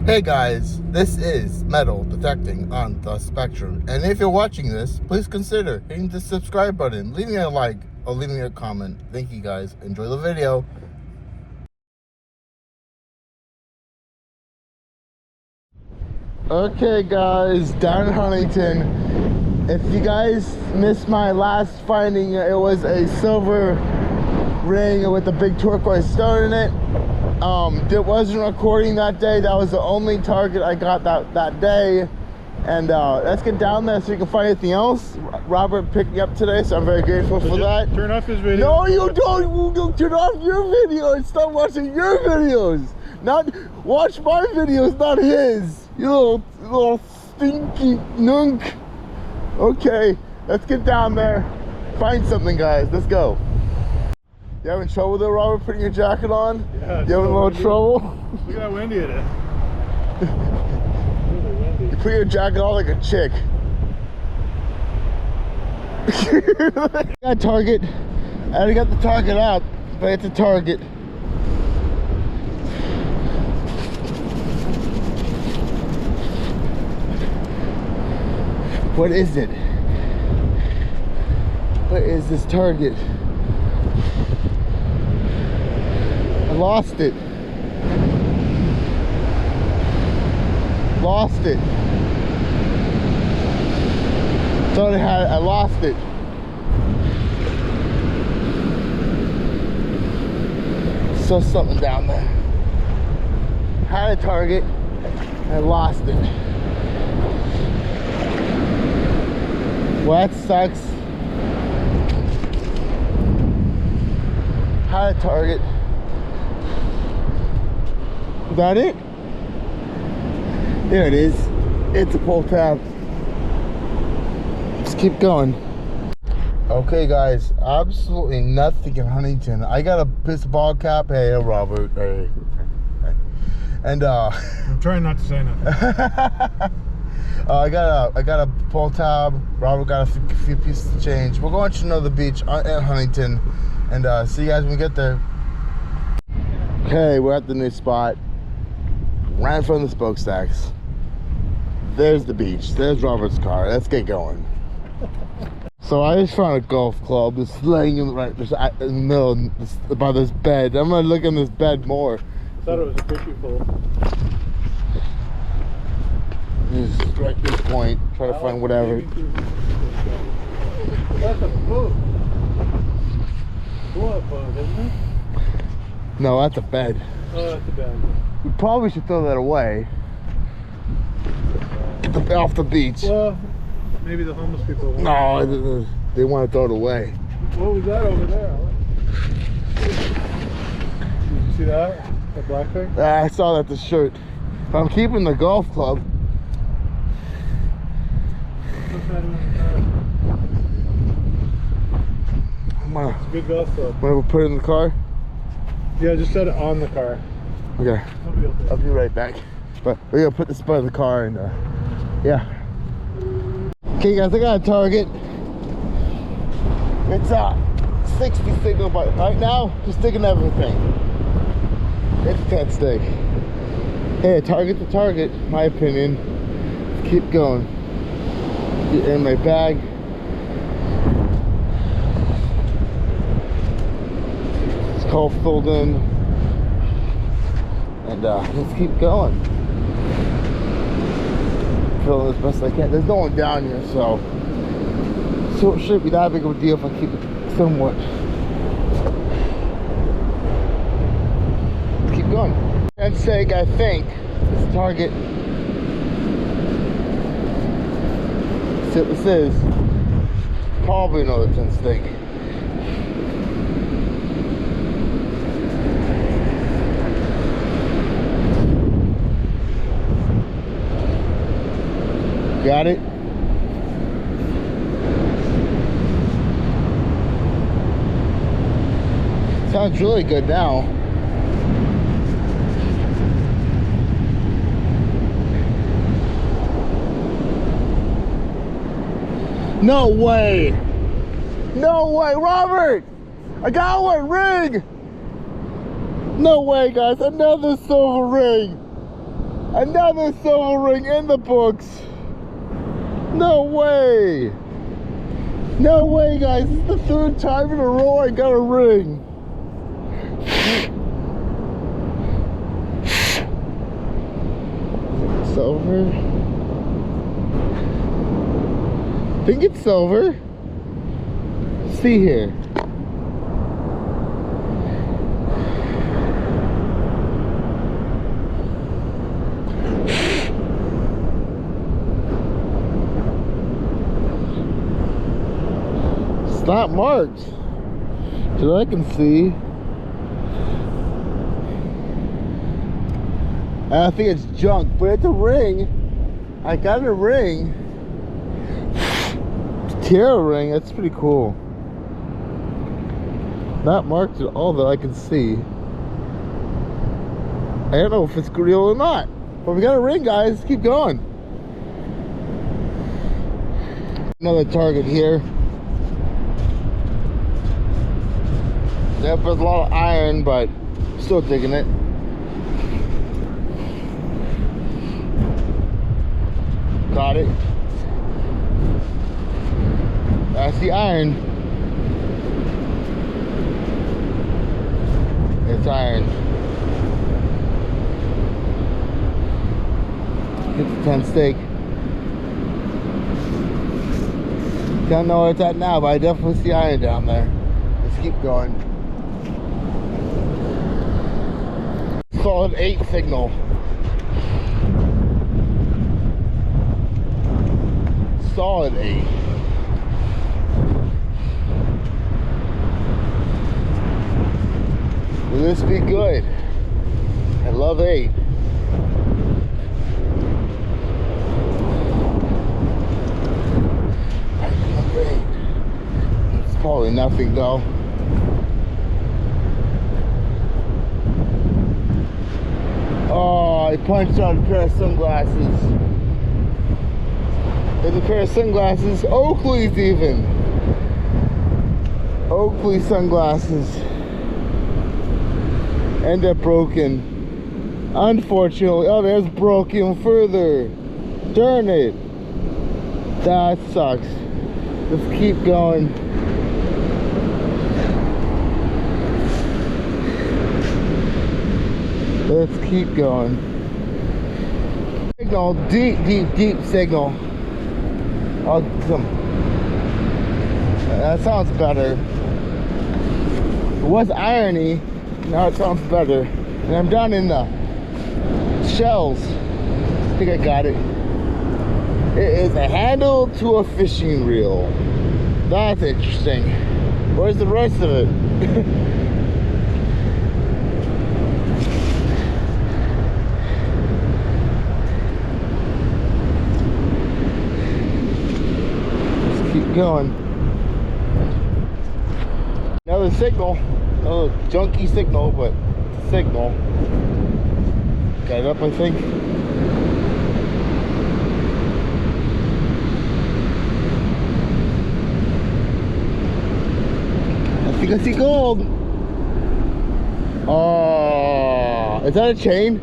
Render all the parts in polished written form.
Hey guys, this is Metal Detecting on the Spectrum, and if you're watching this, please consider hitting the subscribe button, leaving a like, or leaving a comment. Thank you guys. Enjoy the video. Okay guys, down in Huntington. If you guys missed my last finding, it was a silver ring with a big turquoise stone in it. It wasn't recording that day. That was the only target I got that day. And let's get down there so you can find anything else. Robert picked me up today, so I'm very grateful for that. Turn off his video. No, you don't turn off your video and stop watching your videos. Not watch my videos, not his. You little stinky nunk. Okay, let's get down there. Find something, guys. Let's go. You having trouble there, Robert, putting your jacket on? Yeah. You having a little trouble? Look at how windy it is. You put your jacket on like a chick. I got target. I already got the target up, but it's a target. What is it? What is this target? I lost it. Lost it. Thought I had it. I lost it. Saw something down there. Had a target. I lost it. Well, that sucks. Had a target. Is that it? There it is. It's a pull tab. Just keep going. Okay, guys. Absolutely nothing in Huntington. I got a baseball cap. Hey, Robert. Hey. And I'm trying not to say nothing. I got a pull tab. Robert got a few pieces of change. We're going to the beach at Huntington, and see you guys when we get there. Okay, we're at the new spot. Right in front of the smokestacks. There's the beach. There's Robert's car. Let's get going. So I just found a golf club. It's laying in right in the middle by this bed. I'm gonna look in this bed more. I thought it was a fishing pole. Just right at this point, try to find whatever. That's a boat. What boat, isn't it? No, that's a bed. Oh, that's a bed. We probably should throw that away. Get off the beach. Well, maybe the homeless people want No, they want to throw it away. What was that over there? Did you see that? That black thing? I saw that the shirt. But I'm keeping the golf club. What's that in the car? It's a good golf club. I'm gonna put it in the car. Yeah, just set it on the car. Okay, I'll be right back. But we're gonna put this by the car and yeah. Okay guys, I got a target. It's 60 signal, but right now, just sticking everything. It's a 10 stick. Hey, target to target, my opinion. Let's keep going. Get in my bag. It's all filled in. And let's keep going. Feeling as best I can. There's no one down here, so it shouldn't be that big of a deal if I keep it somewhat. Let's keep going. That's stake, I think. This target. See what this is. Probably another 10 stake. Got it? Sounds really good now. No way! No way, Robert! I got one, ring! No way, guys, another silver ring! Another silver ring in the books. No way. No way, guys. This is the third time in a row I got a ring. Silver. I think it's silver. Let's see here. It's not marked, that I can see. I think it's junk, but it's a ring. I got a ring. Tiara ring, that's pretty cool. Not marked at all that I can see. I don't know if it's real or not. But we got a ring, guys. Keep going. Another target here. Yep, there's a lot of iron, but still digging it. Got it. That's the iron. It's iron. Get the 10 steak. Don't know where it's at now, but I definitely see iron down there. Let's keep going. Solid 8 signal. Solid 8. Will this be good? I love 8. It's probably nothing though. Oh, I punched out a pair of sunglasses. There's a pair of sunglasses. Oakley's even. Oakley sunglasses. End up broken. Unfortunately. Oh, there's broken further. Darn it. That sucks. Let's keep going. Let's keep going. Signal, deep signal. Oh, that sounds better. It was irony. Now it sounds better. And I'm down in the shells. I think I got it. It is a handle to a fishing reel. That's interesting. Where's the rest of it? Let's keep going. Another signal. Another junky signal, but it's a signal. Got it up, I think. I think I see gold. Oh, is that a chain?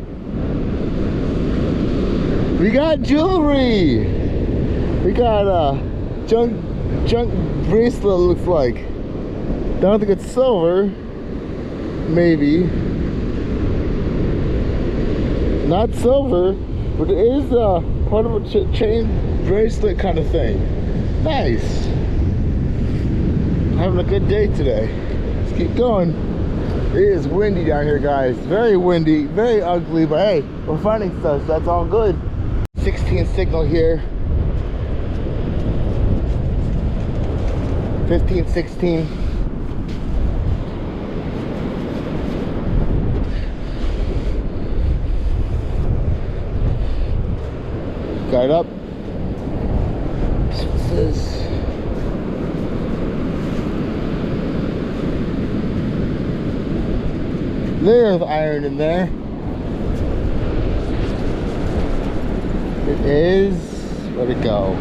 We got jewelry. We got a junk bracelet, looks like. I don't think it's silver. Maybe. Not silver, but it is part of a chain bracelet kind of thing. Nice. Having a good day today. Let's keep going. It is windy down here, guys. Very windy, very ugly, but hey, we're finding stuff, so that's all good. 16 signal here. 15, 16. Got it up. It says there's iron in there. It is. Where'd it go?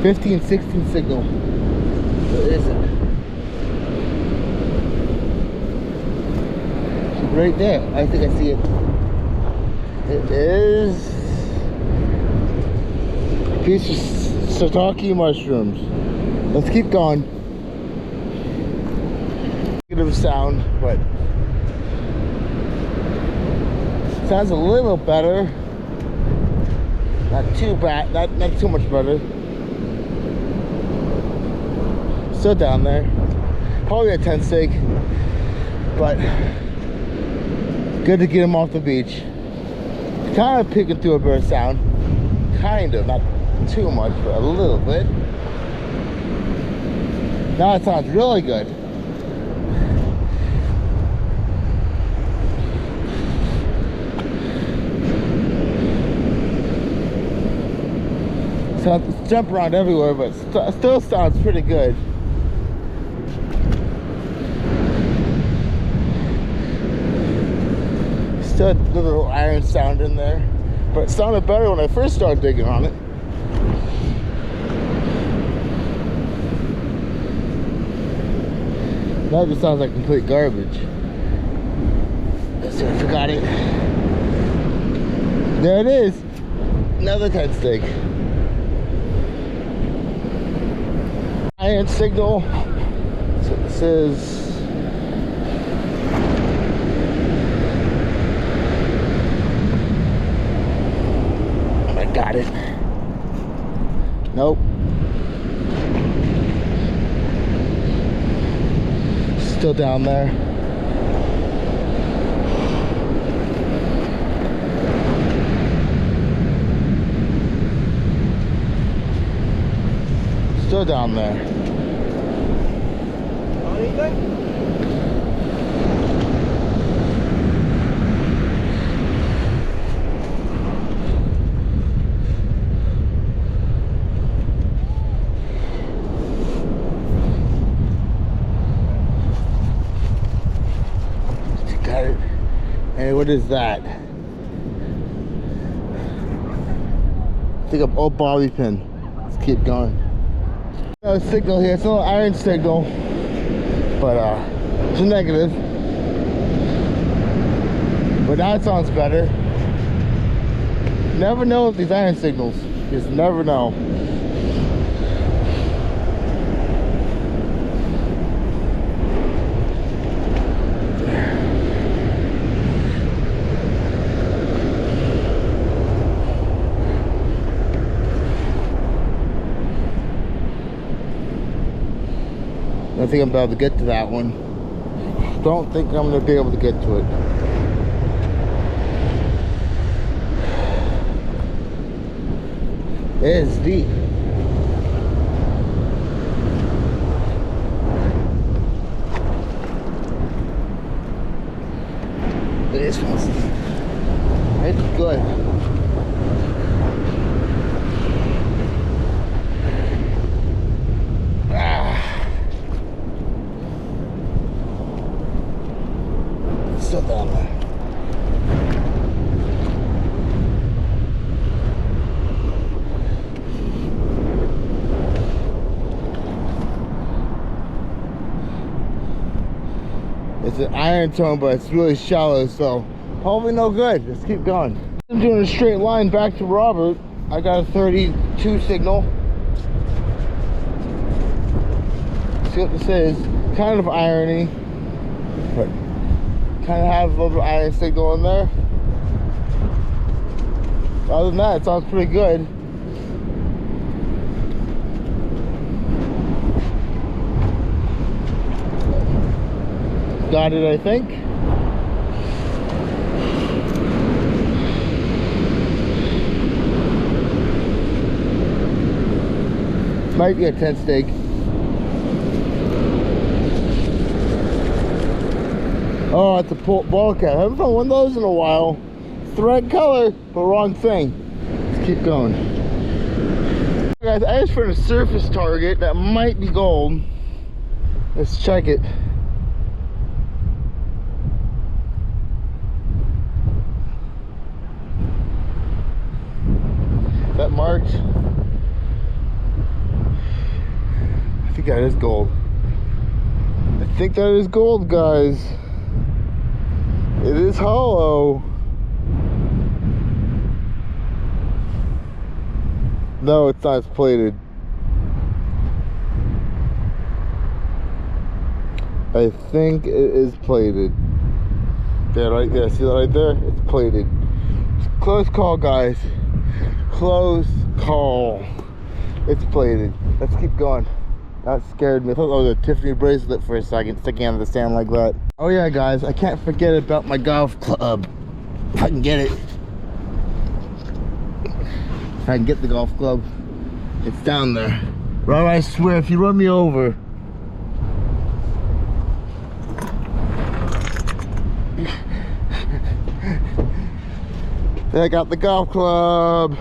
$15, $16 signal. Where is it? Right there. I think I see it. It is a piece of shiitake mushrooms. Let's keep going. Negative sound, but sounds a little better. Not too bad. Not too much better. Still down there. Probably a 10 steak, but good to get him off the beach. Kind of picking through a bird sound. Kind of, not too much, but a little bit. Now it sounds really good. So it's jump around everywhere, but still sounds pretty good. Still a little iron sound in there, but it sounded better when I first started digging on it. Now it just sounds like complete garbage. Let's see if I got it. There it is. Another 10 steak. Iron signal. So this is I got it. Nope. Still down there. Still down there. Anything? Got it. Hey, what is that? I think a bobby pin. Let's keep going. Another signal here. It's a little iron signal, but it's a negative. But now it sounds better. Never know with these iron signals. You just never know. I think I'm about to get to that one. Don't think I'm going to be able to get to it. It is deep. This one's deep. It's good. Still down there. It's an iron tone, but it's really shallow, so probably no good. Let's keep going. I'm doing a straight line back to Robert. I got a 32 signal. See what this is. Kind of irony, but kind of have a little iron signal in there. Other than that, it sounds pretty good. Got it, I think. Might be a 10 steak. Oh, it's a ball cap. I haven't found one of those in a while. Thread color, but wrong thing. Let's keep going. Guys, I just found a surface target that might be gold. Let's check it. Is that marked? I think that is gold. I think that is gold, guys. It hollow. No, it's not. It's plated. I think it is plated. There, right there. See that right there? It's plated. Close call, guys. Close call. It's plated. Let's keep going. That scared me. I thought that was a Tiffany bracelet for a second, sticking out of the sand like that. Oh yeah, guys, I can't forget about my golf club. If I can get it. If I can get the golf club. It's down there. Rob, I swear, if you run me over. I got the golf club.